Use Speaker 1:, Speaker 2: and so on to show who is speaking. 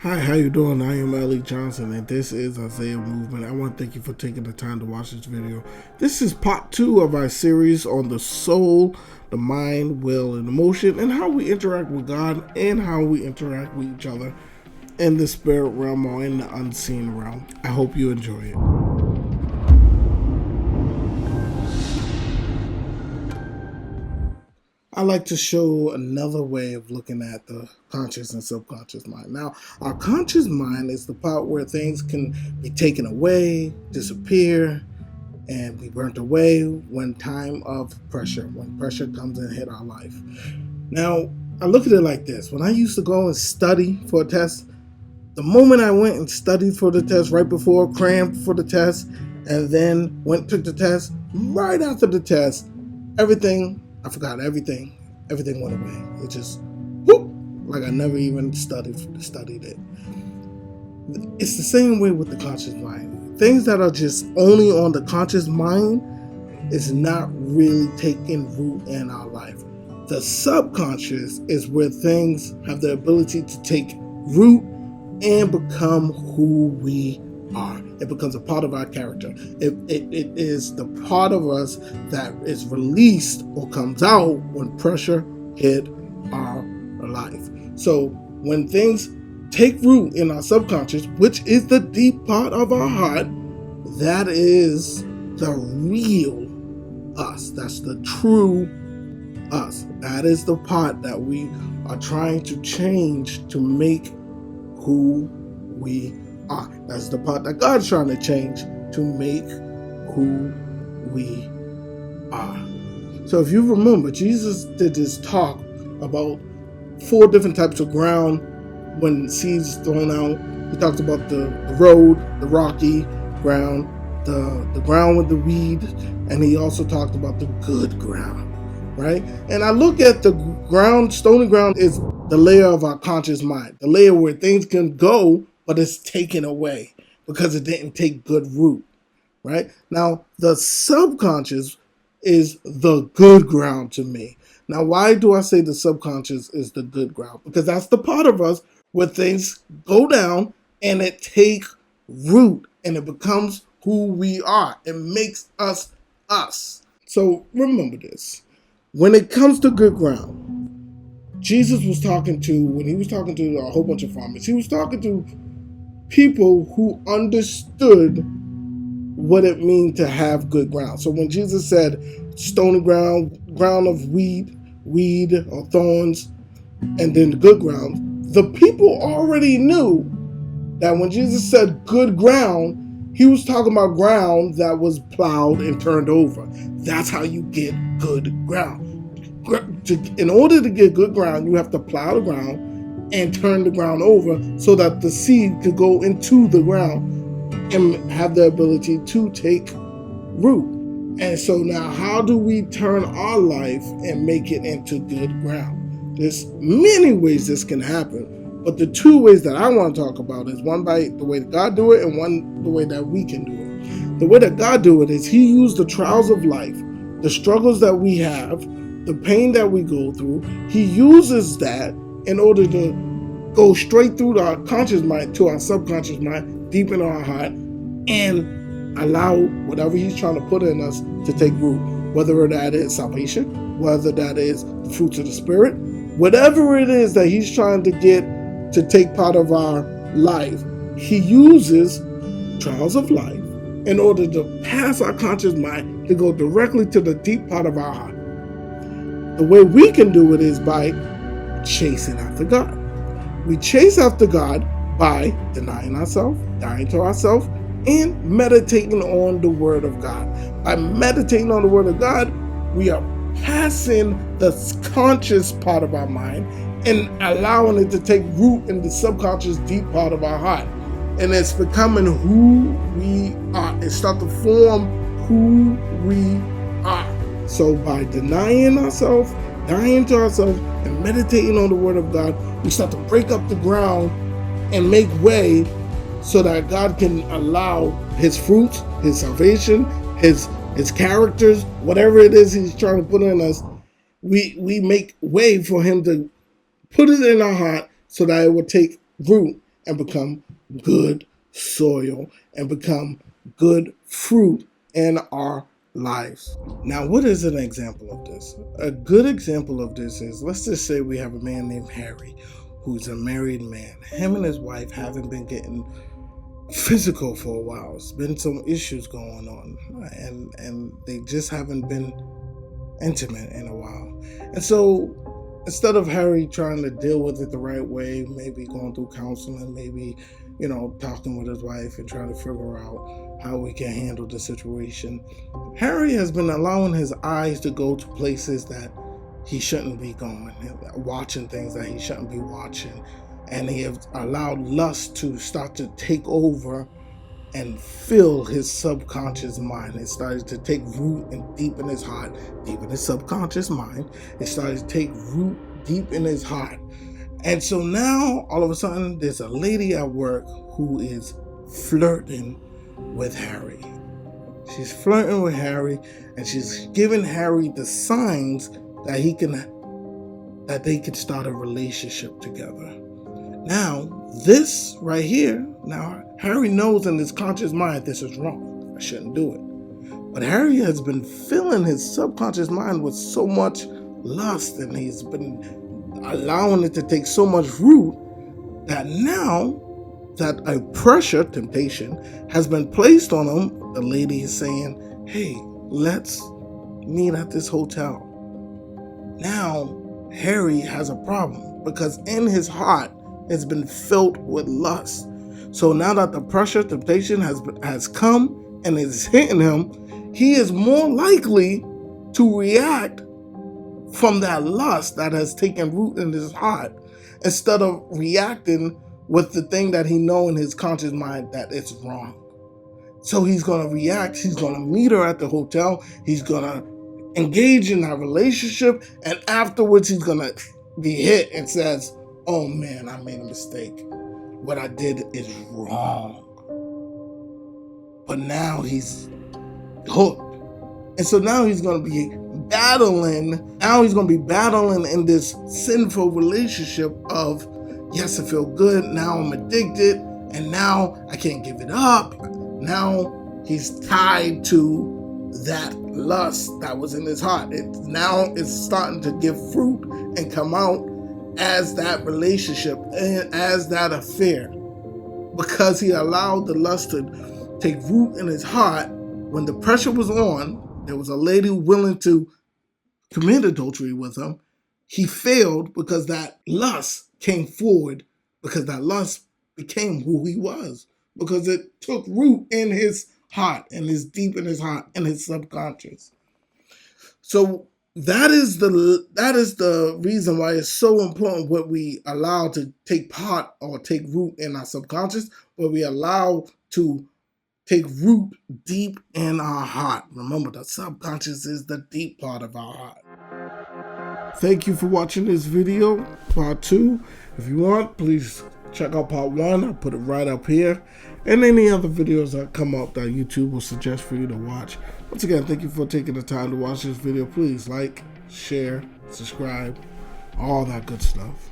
Speaker 1: Hi, how you doing? I am Ellie Johnson, and this is Isaiah Movement. I want to thank you for taking the time to watch this video. This is part 2 of our series on the soul, the mind, will, and emotion, and how we interact with God and how we interact with each other in the spirit realm or in the unseen realm. I hope you enjoy it. I like to show another way of looking at the conscious and subconscious mind. Now, our conscious mind is the part where things can be taken away, disappear, and be burnt away when time of pressure, when pressure comes and hit our life. Now, I look at it like this. When I used to go and study for a test, the moment I went and studied for the test right before, crammed for the test, and then went and took the test, right after the test, I forgot everything. Everything went away. It just, whoop, like I never even studied it. It's the same way with the conscious mind. Things that are just only on the conscious mind is not really taking root in our life. The subconscious is where things have the ability to take root and become who we are. It becomes a part of our character. It is the part of us that is released or comes out when pressure hit our life. So when things take root in our subconscious, which is the deep part of our heart, that is the real us. That's the true us. That is the part that we are trying to change to make who we are. That's the part that God's trying to change to make who we are. So if you remember, Jesus did this talk about 4 different types of ground when seeds thrown out. He talked about the road, the rocky ground, the ground with the weed, and he also talked about the good ground. Right? And I look at the ground, stony ground is the layer of our conscious mind, the layer where things can go, but it's taken away because it didn't take good root. Right? Now, the subconscious is the good ground to me. Now, why do I say the subconscious is the good ground? Because that's the part of us where things go down and it take root and it becomes who we are. It makes us us. So remember this. When it comes to good ground, Jesus was talking to, when he was talking to a whole bunch of farmers, he was talking to people who understood what it means to have good ground. So when Jesus said stony ground, ground of weed or thorns, and then the good ground, the people already knew that when Jesus said good ground, he was talking about ground that was plowed and turned over. That's how you get good ground. In order to get good ground, you have to plow the ground and turn the ground over so that the seed could go into the ground and have the ability to take root. And so now, how do we turn our life and make it into good ground? There's many ways this can happen. But the 2 ways that I want to talk about is one by the way that God do it and one the way that we can do it. The way that God do it is he used the trials of life, the struggles that we have, the pain that we go through. He uses that in order to go straight through our conscious mind to our subconscious mind, deep in our heart, and allow whatever he's trying to put in us to take root. Whether that is salvation, whether that is the fruits of the Spirit, whatever it is that he's trying to get to take part of our life, he uses trials of life in order to pass our conscious mind to go directly to the deep part of our heart. The way we can do it is by chasing after God. We chase after God by denying ourselves, dying to ourselves, and meditating on the Word of God. By meditating on the Word of God, we are passing the conscious part of our mind and allowing it to take root in the subconscious deep part of our heart. And it's becoming who we are. It starts to form who we are. So by denying ourselves, dying to ourselves, and meditating on the Word of God, we start to break up the ground and make way so that God can allow his fruits, his salvation, his characters, whatever it is he's trying to put in us, we make way for him to put it in our heart so that it will take root and become good soil and become good fruit in our lives. Now, what is an example of this? A good example of this is, let's just say we have a man named Harry who's a married man. Him and his wife haven't been getting physical for a while. There's been some issues going on, and they just haven't been intimate in a while. And so instead of Harry trying to deal with it the right way, maybe going through counseling, maybe, talking with his wife and trying to figure out how we can handle the situation, Harry has been allowing his eyes to go to places that he shouldn't be going, watching things that he shouldn't be watching. And he has allowed lust to start to take over and fill his subconscious mind. It started to take root and deep in his heart, deep in his subconscious mind. It started to take root deep in his heart. And so now, all of a sudden, there's a lady at work who is flirting with Harry. She's flirting with Harry, and she's giving Harry the signs that they can start a relationship together. Now, this right here, now Harry knows in his conscious mind this is wrong. I shouldn't do it. But Harry has been filling his subconscious mind with so much lust, and he's been allowing it to take so much root that now that a pressure, temptation, has been placed on him, the lady is saying, hey, let's meet at this hotel. Now, Harry has a problem because in his heart has been filled with lust. So now that the pressure, temptation has come and is hitting him, he is more likely to react from that lust that has taken root in his heart instead of reacting with the thing that he knows in his conscious mind that it's wrong. So he's going to react. He's going to meet her at the hotel. He's going to engage in that relationship. And afterwards, he's going to be hit and says, oh man, I made a mistake. What I did is wrong. But now he's hooked. And so now he's going to be battling. Now he's going to be battling in this sinful relationship of, yes, I feel good. Now I'm addicted. And now I can't give it up. Now he's tied to that lust that was in his heart. Now it's starting to give fruit and come out as that relationship and as that affair, because he allowed the lust to take root in his heart. When the pressure was on, there was a lady willing to commit adultery with him. He failed because that lust came forward, because that lust became who he was, because it took root in his heart and is deep in his heart and his subconscious. So that is the reason why it's so important what we allow to take part or take root in our subconscious, what we allow to take root deep in our heart. Remember, the subconscious is the deep part of our heart. Thank you for watching this video, part 2. If you want, please check out part 1. I'll put it right up here. And any other videos that come up that YouTube will suggest for you to watch. Once again, thank you for taking the time to watch this video. Please like, share, subscribe, all that good stuff.